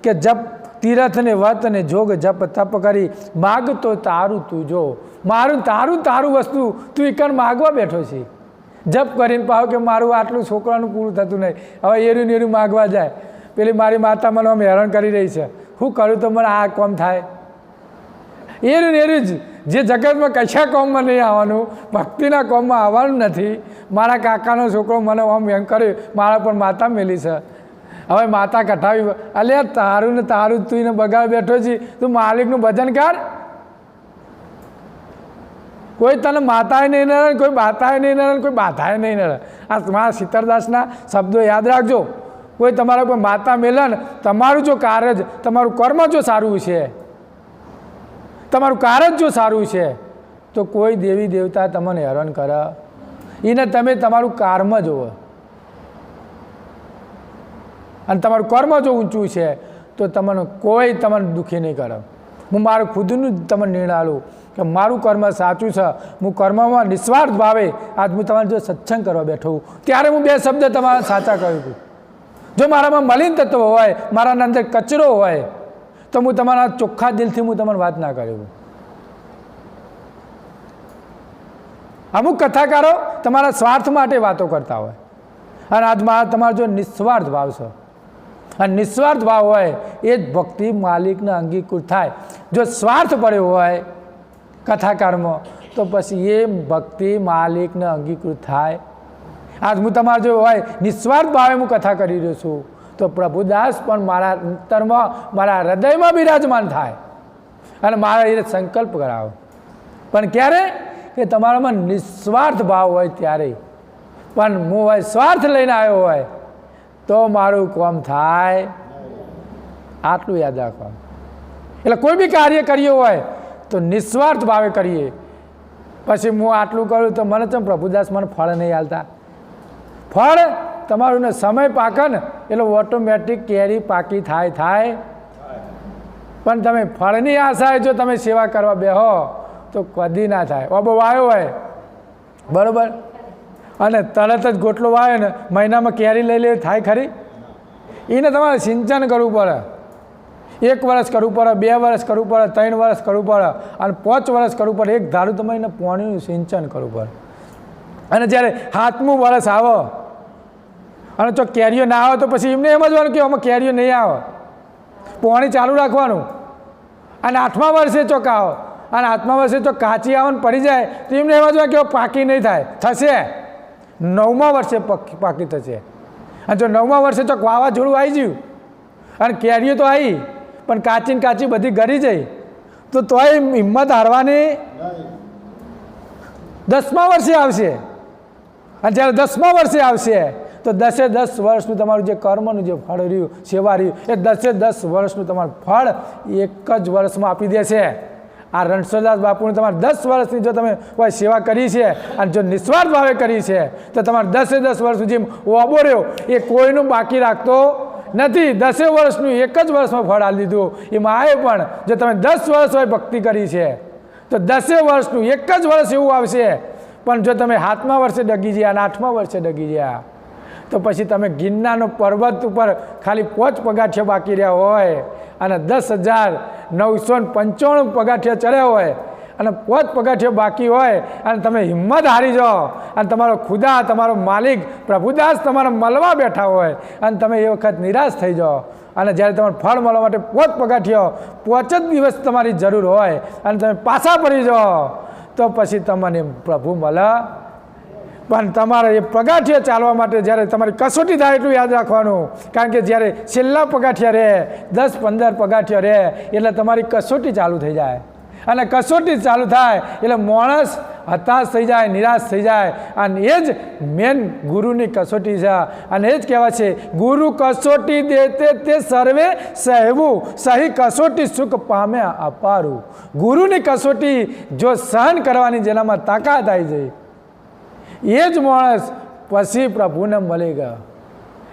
કે જપ તીરથ ને વત ને જોગ જપ તપ કરી માગતો તારું તું જો મારું તારું તારું વસ્તુ તું એકણ માગવા બેઠો છે જપ કરીને પાવ કે મારું આટલું છોકરાનું પૂરું થતું નહીં હવે એરું ને એરું માગવા જાય પેલી મારી માતા મને આમ હેરાન કરી રહી છે હું કરું તો મને આ કોમ થાય એરું ને એરું જ જે જગતમાં કશા કોમમાં નહીં આવવાનું ભક્તિના કોમમાં આવવાનું નથી મારા કાકાનો છોકરો મને આમ એમ કર્યું મારા પર માતા મેલી છે હવે માતા કઢાવી અલ્યા તારું ને તારું તું એને બગાડ બેઠો છે તું માલિકનું ભજન કર કોઈ તને માતાએ નહીં નરે કોઈ બાતાએ નહીં નરે કોઈ બાધાએ નહીં નરે આ મારા શીતળદાસના શબ્દો યાદ રાખજો કોઈ તમારા કોઈ માતા મેલે ને તમારું જો કાર્ય તમારું કર્મ જો સારું છે તમારું કાર્ય જો સારું છે તો કોઈ દેવી દેવતા તમને હેરાન કરે એને તમે તમારું કર્મ જુઓ અને તમારું કર્મ જો ઊંચું છે તો તમને કોઈ તમને દુઃખી નહીં કરે હું મારું ખુદનું તમને નિર્ણય લઉં કે મારું કર્મ સાચું છે હું કર્મમાં નિસ્વાર્થ ભાવે આજ હું તમારે જો સત્સંગ કરવા બેઠો હું ત્યારે હું બે શબ્દ તમારા સાચા કહ્યું છું જો મારામાં મલિન તત્વ હોય મારા અંદર કચરો હોય તો હું તમારા ચોખ્ખા દિલથી હું તમને વાત ના કરું અમુક કથાકારો તમારા સ્વાર્થ માટે વાતો કરતા હોય અને આજ તમારો જો નિસ્વાર્થ ભાવ છે અને નિસ્વાર્થ ભાવ હોય એ જ ભક્તિ માલિકને અંગીકૃત થાય જો સ્વાર્થ પડ્યો હોય કથાકારમાં તો પછી એ ભક્તિ માલિકને અંગીકૃત થાય આજ હું તમારો જો હોય નિસ્વાર્થ ભાવે હું કથા કરી રહ્યો છું તો પ્રભુદાસ પણ મારા અંતરમાં મારા હૃદયમાં બિરાજમાન થાય અને મારા એ સંકલ્પ કરાવો પણ ક્યારે કે તમારામાં નિસ્વાર્થ ભાવ હોય ત્યારે પણ હું હોય સ્વાર્થ લઈને આવ્યો હોય તો મારું કામ થાય આટલું યાદ રાખવાનું એટલે કોઈ બી કાર્ય કર્યું હોય તો નિસ્વાર્થ ભાવે કરીએ પછી હું આટલું કરું તો મને તો પ્રભુદાસ મને ફળ નહીં હાલતા ફળ તમારું ને સમય પાકે ને એટલે ઓટોમેટિક કેરી પાકી થાય પણ તમે ફળની આશાએ જો તમે સેવા કરવા બેહો તો કદી ના થાય ઓબો વાયો હોય બરાબર અને તરત જ ગોટલો વાવે ને મહિનામાં કેરી લઈ લે થાય ખરી એને તમારે સિંચન કરવું પડે 1 વર્ષ કરવું પડે 2 વર્ષ કરવું પડે 3 વર્ષ કરવું પડે અને 5 વર્ષ કરવું પડે એક ધારું તમે એને પાણીનું સિંચન કરવું પડે અને જ્યારે 7મું વર્ષ આવો અને જો કેરીઓ ના આવે તો પછી એમને સમજવાનું કે આમાં કેરીઓ નહીં આવે પાણી ચાલુ રાખવાનું અને 8મા વર્ષે ચોક આવો અને 8મા વર્ષે તો કાચી આવે ને પડી જાય તો એમને સમજવાનું કે પાકી નહીં થાય થશે 9મા વર્ષે પાકી થશે અને જો 9મા વર્ષે તો વાવાઝોડું આવી ગયું અને કેરીઓ તો આવી પણ કાચી ને કાચી બધી ગળી જઈ તો તોય હિંમત હારવાની 10મા વર્ષે આવશે અને જ્યારે 10મા વર્ષે આવશે તો 10 વર્ષનું તમારું જે કર્મનું જે ફળ રહ્યું સેવા રહ્યું એ 10 વર્ષનું તમારું ફળ એક જ વર્ષમાં આપી દેશે આ રણછોડદાસ બાપુને તમારે 10 વર્ષની જો તમે કોઈ સેવા કરી છે અને જો નિસ્વાર્થ ભાવે કરી છે તો તમારે 10 વર્ષ સુધી ઓબો રહ્યો એ કોઈનું બાકી રાખતો નથી 10 વર્ષનું એક જ વર્ષમાં ફળ આપી દીધું એમાં આવે પણ જો તમે 10 વર્ષ હોય ભક્તિ કરી છે તો 10 વર્ષનું એક જ વર્ષ એવું આવશે પણ જો તમે 7મા વર્ષે ડગી ગયા અને 8મા વર્ષે ડગી ગયા તો પછી તમે ગિરનારનો પર્વત ઉપર ખાલી 5 પગાઠિયા બાકી રહ્યા હોય અને 10,995 પગાઠિયા ચડ્યા હોય અને 5 પગાઠિયા બાકી હોય અને તમે હિંમત હારી જાઓ અને તમારો ખુદા તમારો માલિક પ્રભુદાસ તમારા મળવા બેઠા હોય અને તમે એ વખત નિરાશ થઈ જાઓ અને જ્યારે તમારે ફળ મળવા માટે 5 પગાઠિયા 5 જ દિવસ તમારી જરૂર હોય અને તમે પાછા પડી જાઓ તો પછી તમને પ્રભુ મળે પણ તમારે એ પગાઠિયા ચાલવા માટે જ્યારે તમારી કસોટી થાય એટલું યાદ રાખવાનું કારણ કે જ્યારે છેલ્લા પગાઠિયા રહે 10-15 પગાઠિયા રહે એટલે તમારી કસોટી ચાલુ થઈ જાય અને કસોટી ચાલુ થાય એટલે માણસ હતાશ થઈ જાય નિરાશ થઈ જાય અને એ જ મેન ગુરુની કસોટી છે અને એ જ કહેવાય છે ગુરુ કસોટી દેતે તે સર્વે સહેવું સહી કસોટી સુખ પામે અપારું ગુરુની કસોટી જો સહન કરવાની જેનામાં તાકાત આવી જાય એ જ માણસ પછી પ્રભુને મળી ગયો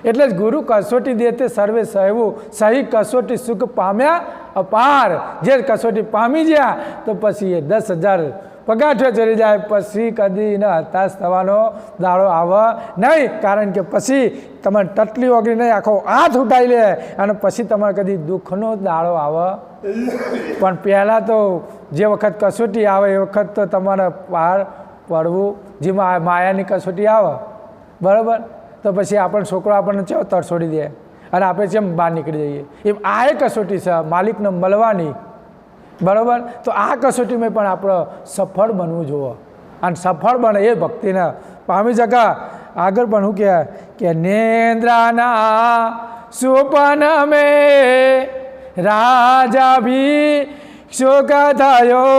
એટલે જ ગુરુ કસોટી દેતે સર્વે સહેવું સહી કસોટી સુખ પામ્યા અપાર જે કસોટી પામી ગયા તો પછી એ 10,000 પગાઠો ચડી જાય પછી કદી ન હતાશ થવાનો દાડો આવે નહીં, કારણ કે પછી તમારે ટટલી ઓગળી નહીં, આખો હાથ ઉઠાવી લે અને પછી તમારે કદી દુઃખનો દાડો આવે. પણ પહેલાં તો જે વખત કસોટી આવે એ વખત તો તમારે પાર પડવું, જેમાં માયાની કસોટી આવે બરાબર, તો પછી આપણને છોકરો આપણને ચેવો તરછોડી દે અને આપણે જેમ બહાર નીકળી જઈએ. એમ આ એ કસોટી છે માલિકને મળવાની બરાબર. તો આ કસોટીમાં પણ આપણે સફળ બનવું જોઈએ અને સફળ બને એ ભક્તિને પામી શકા. આગળ પણ શું કહે કે નેન્દ્રાના સુપન મેં રાજા ભી શોક થયો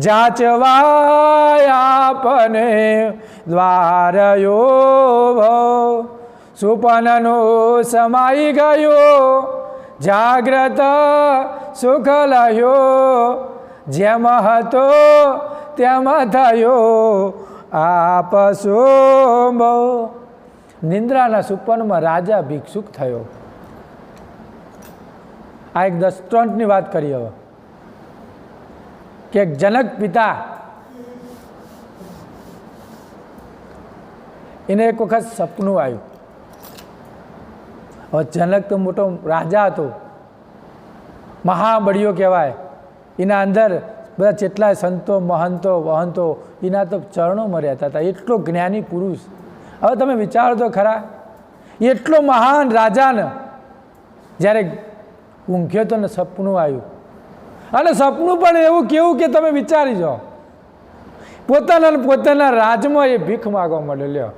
જાચવાય આપને દ્વારયો સુપનનો સમાઈ ગયો જાગ્રત સુખ લયો જેમ હતો તેમ થયો આપ સોંબો. નિંદ્રાના સુપનમાં રાજા ભિક્ષુક થયો. આ એક દૃષ્ટાંતની વાત કરીએ હવે કે એક જનક પિતા એને એક વખત સપનું આવ્યું. હવે જનક તો મોટો રાજા હતો, મહાબળીઓ કહેવાય. એના અંદર બધા જેટલા સંતો મહંતો વહંતો એના તો ચરણોમાં રહેતા હતા, એટલો જ્ઞાની પુરુષ. હવે તમે વિચારો તો ખરા, એટલો મહાન રાજાને જ્યારે ઊંઘ્યો તો ને સપનું આવ્યું, અને સપનું પણ એવું કેવું કે તમે વિચારી જાઓ, પોતાના રાજમાં એ ભીખ માગવા માંડ્યો. લ્યો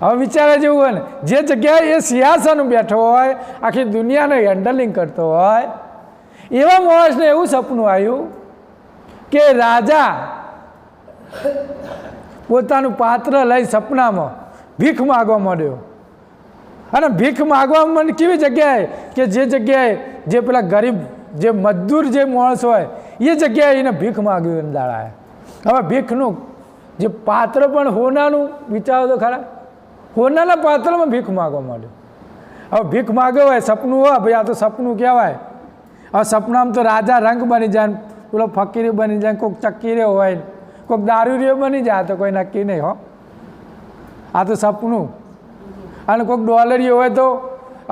હવે વિચારે જેવું હોય ને, જે જગ્યાએ એ સિંહાસન બેઠો હોય, આખી દુનિયાને હેન્ડલિંગ કરતો હોય, એવા માણસને એવું સપનું આવ્યું કે રાજા પોતાનું પાત્ર લઈ સપનામાં ભીખ માગવા માંડ્યો. અને ભીખ માગવા મને કેવી જગ્યાએ કે જે જગ્યાએ જે પેલા ગરીબ જે મજદૂર જે માણસ હોય એ જગ્યાએ એને ભીખ માગ્યું દાડા. હવે ભીખનું જે પાત્ર પણ હોનાનું, વિચારો તો ખરા, હોનાના પાત્રમાં ભીખ માગવા માંડ્યો. હવે ભીખ માગ્યો હોય, સપનું હોય, ભાઈ આ તો સપનું કહેવાય. હવે સપનામાં તો રાજા રંગ બની જાય, પેલો ફકીરી બની જાય, કોઈક ચક્કીરે હોય, કોઈક દારૂરીઓ બની જાય, તો કોઈ નક્કી નહીં. હો આ તો સપનું. અને કોઈક ડોલરીઓ હોય તો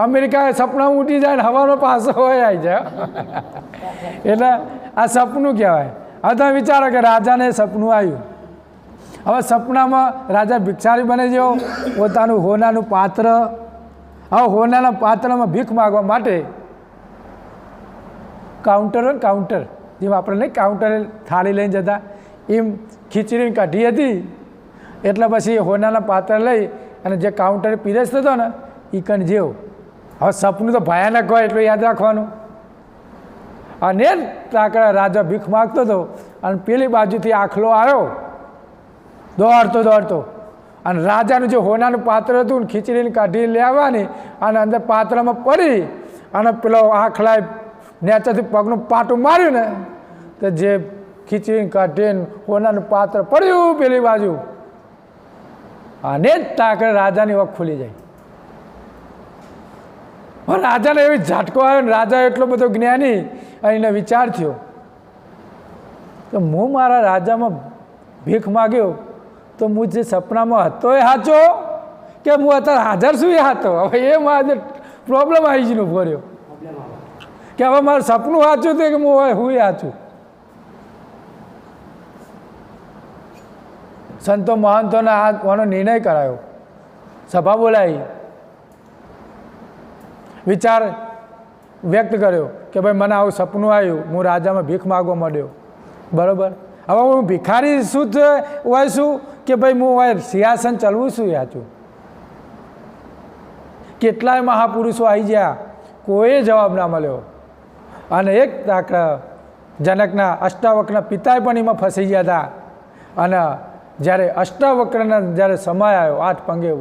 અમેરિકા સપનામાં ઉઠી જાય ને હવાનો પાસો હોય આવી જાય. એટલે આ સપનું કહેવાય. હવે તમે વિચારો કે રાજાને સપનું આવ્યું. હવે સપનામાં રાજા ભિક્ષારી બને જેવો પોતાનું હોનાનું પાત્ર, હવે હોનાના પાત્રમાં ભીખ માગવા માટે કાઉન્ટર હોય, કાઉન્ટર જેમ આપણે નહીં કાઉન્ટરે થાળી લઈને જતા, એમ ખીચડી કાઢી હતી. એટલે પછી હોનાના પાત્ર લઈ અને જે કાઉન્ટરે પીરસતો હતો ને એ કણ જેવો. હવે સપનું તો ભયાનક હોય એટલું યાદ રાખવાનું. અને તાકડા રાજા ભીખ માગતો હતો અને પેલી બાજુથી આખલો આવ્યો દોડતો, અને રાજાનું જે હોનાનું પાત્ર હતું ને ખીચડીને કાઢી લેવાની અને અંદર પાત્રમાં પડી અને પેલો આખલાએ નેચાથી પગનું પાટું માર્યું ને તો જે ખીચડીને કાઢીને હોનાનું પાત્ર પડ્યું પેલી બાજુ, અને જ તાકડે રાજાની વખ ખુલી જાય. રાજાને એવી ઝાટકો આવ્યો ને રાજા એટલો બધો જ્ઞાની અને એને વિચાર થયો તો હું મારા રાજ્યમાં ભીખ માગ્યો તો હું જે સપનામાં હતો એ સાચો કે હું અત્યારે હાજર છું એ હતો. હવે એ મારે પ્રોબ્લેમ આવી ગયો ભર્યો કે હવે મારું સપનું સાચું હતું કે હું સાચું. સંતો મહંતોને આનો નિર્ણય કરાયો, સભા બોલાવી, વિચાર વ્યક્ત કર્યો કે ભાઈ મને આવું સપનું આવ્યું, હું રાજામાં ભીખ માગવા માંડ્યો બરાબર. હવે હું ભિખારી શું હોય શું કે ભાઈ હું હોય સિંહાસન ચલવું છું સાચું. કેટલાય મહાપુરુષો આવી ગયા, કોઈ જવાબ ના મળ્યો. અને એક જનકના અષ્ટાવક્રના પિતાએ પણ એમાં ફસી ગયા હતા. અને જ્યારે અષ્ટાવક્રના જ્યારે સમય આવ્યો, 8 પંગે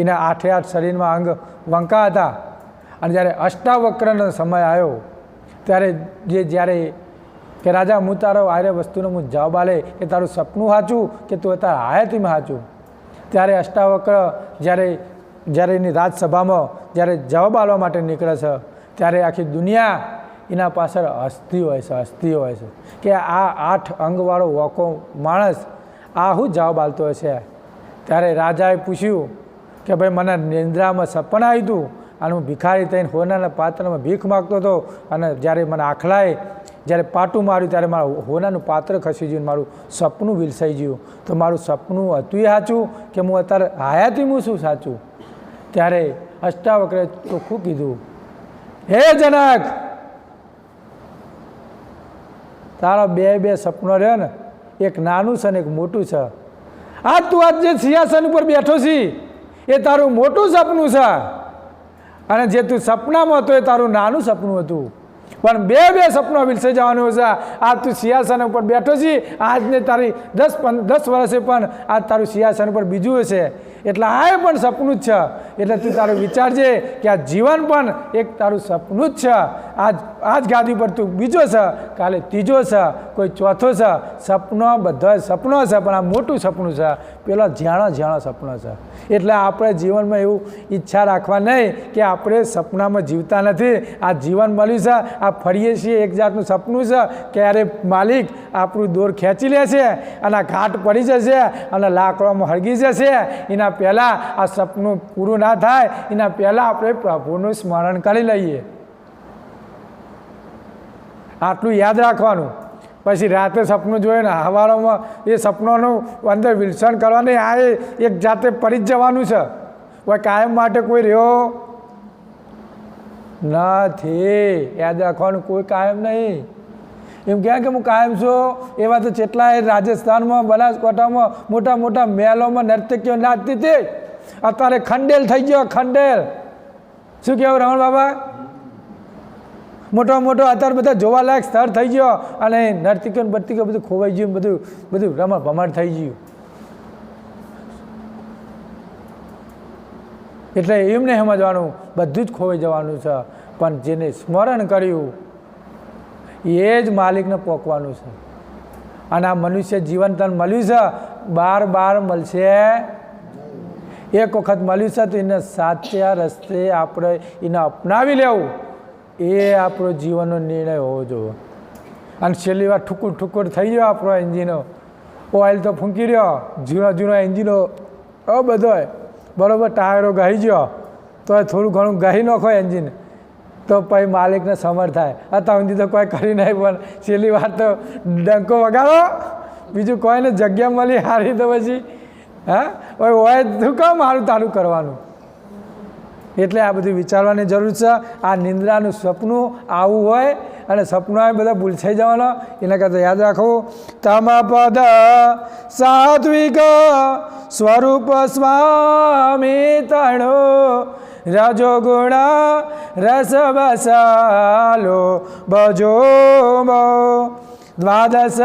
એના 8 શરીરમાં અંગ વંકા હતા, અને જ્યારે અષ્ટાવક્રનો સમય આવ્યો ત્યારે જ્યારે કે રાજા હું તારો આરે વસ્તુનો હું જવાબ આલે કે તારું સપનું સાચું કે તું તારા હાયતીમાં સાચું, ત્યારે અષ્ટાવક્ર જ્યારે એની રાજસભામાં જ્યારે જવાબ આપવા માટે નીકળે છે ત્યારે આખી દુનિયા એના પાછળ અસ્થિ હોય છે, અસ્થિ હોય છે કે આ 8 અંગવાળો વોકો માણસ આ શું જવાબ આપતો હશે. ત્યારે રાજાએ પૂછ્યું કે ભાઈ મને નિંદ્રામાં સપન આવ્યું હતું અને હું ભિખારી થઈને હોનાના પાત્રમાં ભીખ માગતો હતો અને જ્યારે મને આખલાએ જ્યારે પાટું માર્યું ત્યારે મારું હોનાનું પાત્ર ખસી ગયું, મારું સપનું વિલસાઈ ગયું. તો મારું સપનું હતું એ સાચું કે હું અત્યારે હયાતી હું શું સાચું? ત્યારે અષ્ટાવક્રે ચોખ્ખું કીધું, હે જનક, તારા બે સપનો રહ્યો ને, એક નાનું છે ને એક મોટું છે. આ તું આજ જે સિંહાસન ઉપર બેઠો છી એ તારું મોટું સપનું છે અને જે તું સપનામાં હતો એ તારું નાનું સપનું હતું. પણ બે સપનો વિલસાઈ જવાનું છે. આ તું સિંહાસન ઉપર બેઠો છી, આજને તારી 10 વર્ષે પણ આજ તારું સિંહાસન ઉપર બીજું હશે. એટલે આ પણ સપનું જ છે. એટલે તું તારું વિચારજે કે આ જીવન પણ એક તારું સપનું જ છે. આજ ગાદી પર તું બીજો છે, કાલે ત્રીજો છે, કોઈ ચોથો છે. સપનો બધા સપનો છે પણ આ મોટું સપનું છે, પેલો ઝાણો સપનો છે. એટલે આપણે જીવનમાં એવું ઈચ્છા રાખવા નહીં કે આપણે સપનામાં જીવતા નથી. આ જીવન મળ્યું છે, આ ફરીએ છીએ, એક જાતનું સપનું છે. ક્યારે માલિક આપણું દોર ખેંચી લે છે અને આ ઘાટ પડી જશે અને લાકડામાં હળગી જશે. એના પહેલાં આ સપનું પૂરું ના થાય એના પહેલાં આપણે પ્રભુનું સ્મરણ કરી લઈએ. આટલું યાદ રાખવાનું. પછી રાતે સપનું જોઈએ ને સવારમાં એ સપનાનું અંદર વિલસણ કરવાની, આ એક જાતે પડી જ જવાનું છે. કોઈ કાયમ માટે કોઈ રહ્યો નથી. યાદ રાખવાનું, કોઈ કાયમ નહીં. એમ કહે કે હું કાયમ છું, એવા તો કેટલાય રાજસ્થાનમાં, બનાસકાંઠામાં મોટા મોટા મહેલોમાં નર્તકીઓ નાચતી હતી. અત્યારે ખંડેલ થઈ ગયો, ખંડેલ. શું કહેવું રમણ બાબા? મોટો અત્યારે બધા જોવાલાયક સ્થળ થઈ ગયો અને નર્તિકો બર્તિકો બધું ખોવાઈ ગયું, બધું રમણ ભમણ થઈ ગયું. એટલે એમને સમજવાનું બધું જ ખોવાઈ જવાનું છે. પણ જેને સ્મરણ કર્યું એ જ માલિકને પોકવાનું છે. અને આ મનુષ્ય જીવન તન મળ્યું છે, બાર મળશે. એક વખત મળ્યું છે તો એને સાચા રસ્તે આપણે એને અપનાવી લેવું, એ આપણો જીવનનો નિર્ણય હોવો જોઈએ. અને છેલ્લી વાર ઠુકર થઈ ગયો આપણો એન્જિનો, ઓઇલ તો ફૂંકી રહ્યો, જૂના એન્જિનો બધો બરાબર, ટાયરો ગાઈ ગયો તો થોડું ઘણું ગાઈ નાખો એન્જિન તો પછી માલિકને સમર થાય. અત્યાર સુધી તો કોઈ કરી નહીં, પણ છેલ્લી વાર તો ડંકો વગાડો, બીજું કોઈને જગ્યા મળી હારી તો પછી હોય શું કામ મારું તારું કરવાનું. એટલે આ બધું વિચારવાની જરૂર છે. આ નિંદ્રાનું સપનું આવું હોય અને સપનું બધા ભૂલસાઈ જવાનો, એના કરતાં યાદ રાખવું. તમ પદ સાત્વિક સ્વરૂપ સ્વામી તણો રજો ગુણ રસ બસાલો ભજો દ્વાદશ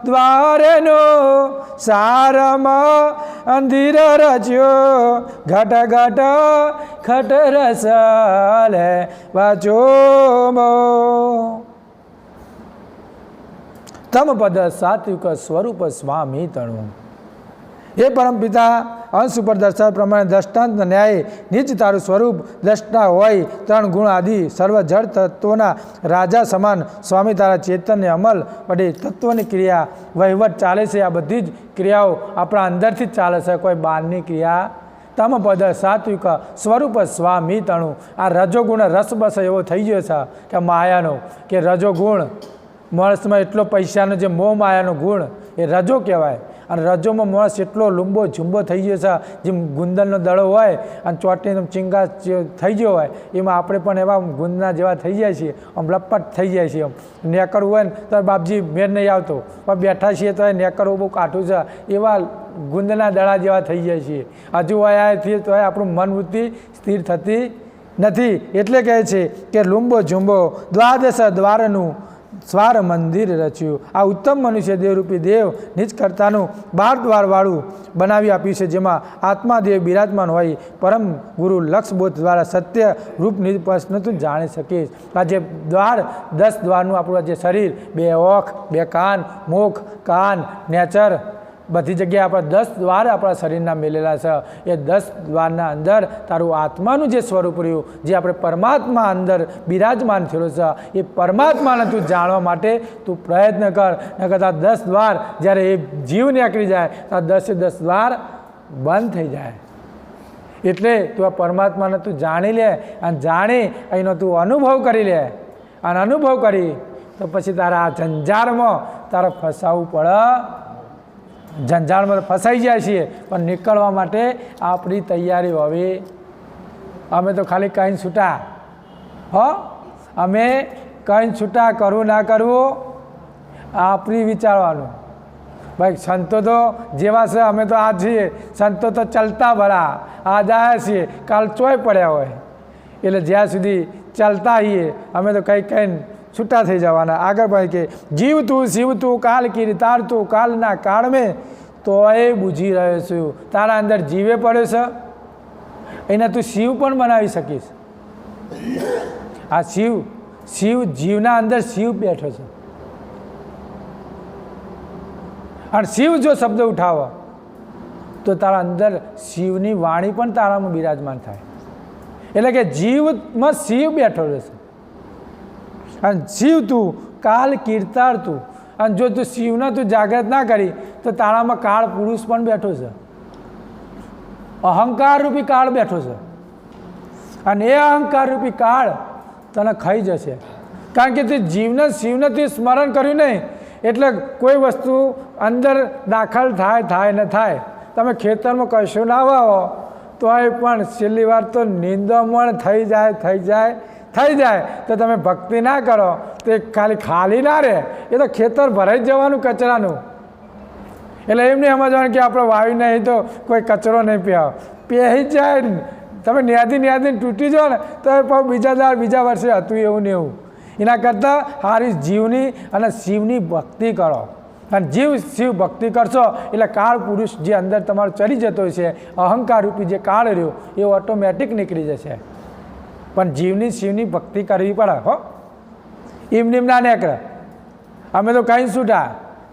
દ્વારનો સારમ અંધીર રચ્યો ઘટ ખટ રસ લે વાચો. તમ પદ સાત્વિક સ્વરૂપ સ્વામી તણું. હે પરમપિતા, અંશ ઉપર દર્શાવ પ્રમાણે દ્રષ્ટાંત ન્યાય નીચ તારું સ્વરૂપ દ્રષ્ટા હોય. 3 ગુણ આદિ સર્વ જળ તત્વોના રાજા સમાન સ્વામી તારા ચેતનને અમલ વડે તત્વની ક્રિયા વહીવટ ચાલે છે. આ બધી જ ક્રિયાઓ આપણા અંદરથી જ ચાલે છે, કોઈ બહારની ક્રિયા. તમ પદ સાત્વિક સ્વરૂપ સ્વામી તણું. આ રજોગુણ રસબસ એવો થઈ ગયો છે કે માયાનો, કે રજોગુણ માણસમાં એટલો પૈસાનો જે મોહ માયાનો ગુણ એ રજો કહેવાય. અને રજોમાં માણસ એટલો લુંબો ઝુંબો થઈ ગયો છે, જેમ ગુંદરનો દડો હોય અને ચોટણીનો ચીંગા થઈ ગયો હોય, એમાં આપણે પણ એવા ગુંદના જેવા થઈ જાય છીએ, આમ લપટ થઈ જાય છે. આમ નેકરવું હોય ને તો બાપજી મેર નહીં આવતો, પણ બેઠા છીએ તો એ નેકરવું બહુ કાઠું છે, એવા ગુંદના દડા જેવા થઈ જાય છીએ. હજુ આવ્યાથી તો આપણું મન વૃત્તિ સ્થિર થતી નથી. એટલે કહે છે કે લુંબો ઝુંબો દ્વાદશ દ્વારનું સ્વાર મંદિર રચ્યું. આ ઉત્તમ મનુષ્ય દેવરૂપી દેવ નિજ કરતાનું 12 દ્વારવાળું બનાવી આપ્યું છે, જેમાં આત્મા દેવ બિરાજમાન હોય. પરમ ગુરુ લક્ષબોધ દ્વારા સત્ય રૂપ નિર્પસ્ન તું જાણી શકીશ. આ જે દ્વાર 10 દ્વારનું આપણું જે શરીર, 2 ઓખ, 2 કાન, મુખ, કાન, નેચર બધી જગ્યાએ આપણા 10 દ્વાર આપણા શરીરના મેલેલા છે. એ 10 દ્વારના અંદર તારું આત્માનું જે સ્વરૂપ રહ્યું, જે આપણે પરમાત્મા અંદર બિરાજમાન થયેલો છે, એ પરમાત્માને તું જાણવા માટે તું પ્રયત્ન કર. નકર આ 10 દ્વાર જ્યારે એ જીવ નીકળી જાય તો 10 દ્વાર બંધ થઈ જાય. એટલે તું આ પરમાત્માને તું જાણી લે અને જાણી અહીંનો તું અનુભવ કરી લે. અને અનુભવ કરી તો પછી તારા આ ઝંઝાળમાં તારે ફસાવવું પડે. ઝંઝાળમાં ફસાઈ જાય છીએ, પણ નીકળવા માટે આપણી તૈયારી હોવી. અમે તો ખાલી કહીને છૂટા અમે કહીને છૂટા, કરવું ના કરવું આપણી વિચારવાનું. ભાઈ સંતો તો જેવા છે, અમે તો આ છીએ. સંતો તો ચાલતા ભરા આજ આવ્યા છીએ, કાલ ચોય પડ્યા હોય. એટલે જ્યાં સુધી ચાલતા આવીએ અમે તો કંઈ કહીને છૂટા થઈ જવાના. આગળ ભાઈ કે જીવ તું શિવ તું કાલ કી તાર તું કાલના કાળ મેં તોય બુજી રહ્યો છું. તારા અંદર જીવે પડ્યો છે, એને તું શિવ પણ બનાવી શકીશ. આ શિવ જીવના અંદર શિવ બેઠો છે. અને શિવ જો શબ્દ ઉઠાવો તો તારા અંદર શિવની વાણી પણ તારામાં બિરાજમાન થાય. એટલે કે જીવમાં શિવ બેઠો રહેશે. અને શિવ તું કાલ કીર્તાર તું. અને જો તું શિવને તું જાગૃત ના કરી તો તારામાં કાળ પુરુષ પણ બેઠો છે. અહંકાર રૂપી કાળ બેઠો છે. અને એ અહંકાર રૂપી કાળ તને ખાઈ જશે. કારણ કે તે શિવને તે સ્મરણ કર્યું નહીં, એટલે કોઈ વસ્તુ અંદર દાખલ થાય ને થાય. તમે ખેતરમાં કશું ના વાવો તોય પણ છેલ્લી વાર તો નિંદામણ થઈ જાય તો તમે ભક્તિ ના કરો તો એ ખાલી ના રહે. એ તો ખેતર ભરાઈ જવાનું કચરાનું. એટલે એમ નહીં સમજવાનું કે આપણે વાવી નહીં તો કોઈ કચરો નહીં પહેરી જાય. તમે ન્યાદીને તૂટી જાઓ ને તો બીજા વર્ષે હતું એવું ને એવું. એના કરતાં સારી જીવની અને શિવની ભક્તિ કરો. અને શિવ ભક્તિ કરશો એટલે કાળ પુરુષ જે અંદર તમારો ચડી જતો છે, અહંકાર રૂપી જે કાળ રહ્યો એ ઓટોમેટિક નીકળી જશે. પણ શિવની ભક્તિ કરવી પડે. એમની ના નીકળે. અમે તો કંઈ છૂટા,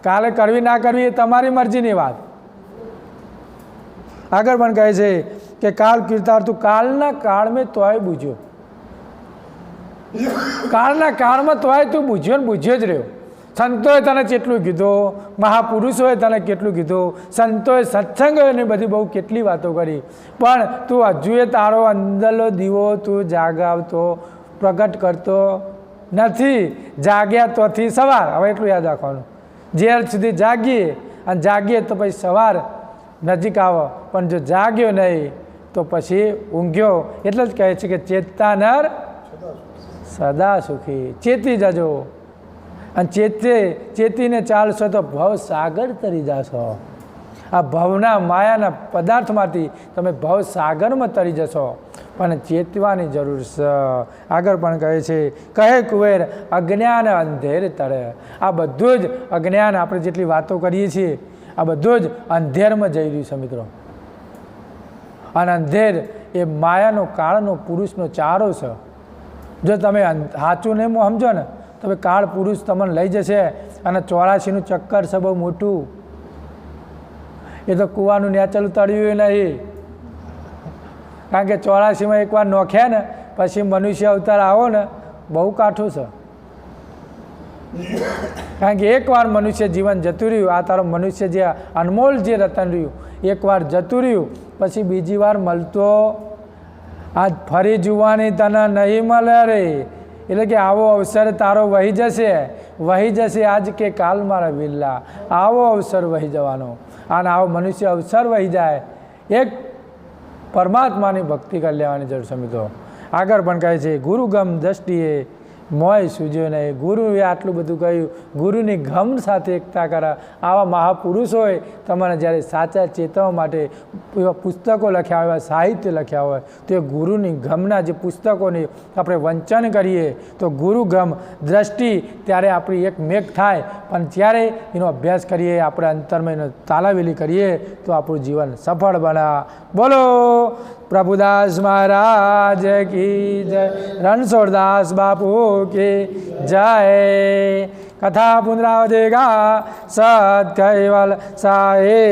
કાલે કરવી ના કરવી એ તમારી મરજીની વાત. આગળ પણ કહે છે કે કાળ કીર્તાર તું કાળના કાળ મેં તોય બુજ્યો. કાળના કાળમાં તોય તું બુજ્યો જ રહ્યો. સંતોએ તને કેટલું કીધું, મહાપુરુષોએ તને કેટલું કીધું, સંતોએ સત્સંગોને બધી બહુ કેટલી વાતો કરી, પણ તું હજુએ તારો અંદરનો દીવો તું જાગાવતો પ્રગટ કરતો નથી. જાગ્યા તોથી સવાર. હવે એટલું યાદ રાખવાનું, જ્યાર સુધી જાગીએ તો પછી સવાર નજીક આવો. પણ જો જાગ્યો નહીં તો પછી ઊંઘ્યો. એટલે જ કહે છે કે ચેતતા નર સદા સુખી. ચેતી જજો. અને ચેતીને ચાલશો તો ભવ સાગર તરી જશો. આ ભવના માયાના પદાર્થમાંથી તમે ભવ સાગરમાં તરી જશો. પણ ચેતવાની જરૂર છે. આગળ પણ કહે છે કહે કુવેર અજ્ઞાન અંધેર તરે. આ બધું જ અજ્ઞાન, આપણે જેટલી વાતો કરીએ છીએ આ બધું જ અંધેરમાં જઈ રહ્યું છે મિત્રો. અને અંધેર એ માયાનો કાળનો પુરુષનો ચારો છે. જો તમે સાચું નહીં સમજો ને તો કાળ પુરુષ તમને લઈ જશે. અને 84નું ચક્કર છે બહુ મોટું. એ તો કૂવાનું નેચલું તળ્યું નહીં. કારણ કે 84માં એકવાર નોખ્યા ને પછી મનુષ્ય અવતાર આવો ને બહુ કાઠું છે. કારણ કે એકવાર મનુષ્ય જીવન જતું રહ્યું, આ તારો મનુષ્ય જે અનમોલ જે રતન રહ્યું એકવાર જતું રહ્યું પછી બીજી વાર મળતો આજ ફરી જોવાની તને નહીં મળે રે. એટલે કે આવો અવસર તારો વહી જશે આજ કે કાલ મારા વિલ્લા. આવો અવસર વહી જવાનો. અને આવો મનુષ્ય અવસર વહી જાય એક પરમાત્માની ભક્તિ કરી લેવાની જરૂર છે મિત્રો. આગળ પણ કહે છે ગુરુગમ દ્રષ્ટિએ મોય સૂજ્યો નહીં. ગુરુએ આટલું બધું કહ્યું. ગુરુની ગમ સાથે એકતા કરે. આવા મહાપુરુષોએ તમારે જ્યારે સાચા ચેતવવા માટે એવા પુસ્તકો લખ્યા હોય, એવા સાહિત્ય લખ્યા હોય તો એ ગુરુની ગમના જે પુસ્તકોની આપણે વંચન કરીએ તો ગુરુ ગમ દ્રષ્ટિ ત્યારે આપણી એક મેઘ થાય. પણ ત્યારે એનો અભ્યાસ કરીએ, આપણે અંતરમાં એનો તાલાવેલી કરીએ તો આપણું જીવન સફળ બને. બોલો પ્રભુદાસ મહારાજ કી જય. રણછોડદાસ બાપુ की जय. કથા પુનરાવદેગા સત કૈવલ સાહે.